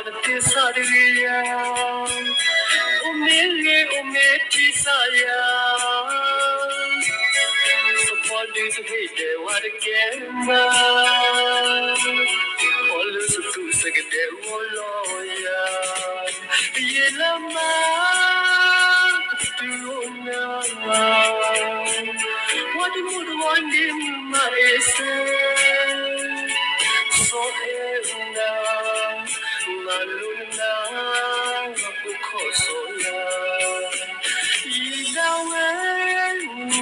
Saria, Umetisaya, support this hate, what again? Always a two second day, lawyer, Yelama, what would one in my say? So Maluna Bukosoya Ilawe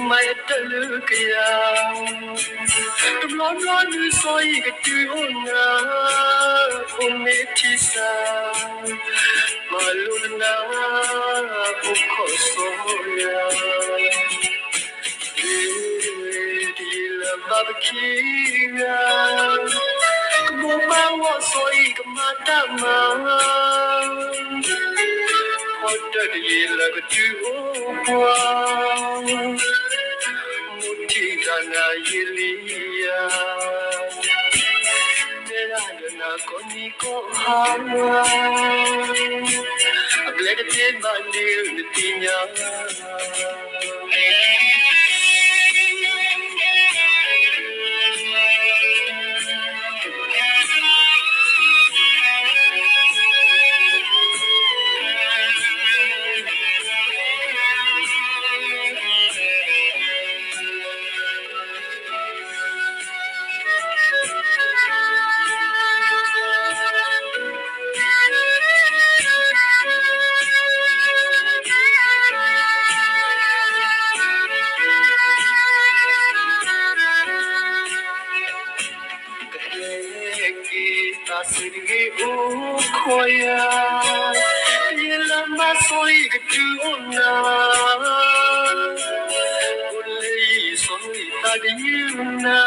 my Talukia the London soy Tuna Umetisa Maluna Bukosoya Babakia Mama was so eager, Madama. What did you like to Mutigana Yelia? Nerana Koniko Hawa. I'm glad it did my dear Natina. Sirge ukoya yelama soy gtuna ulei soy tadina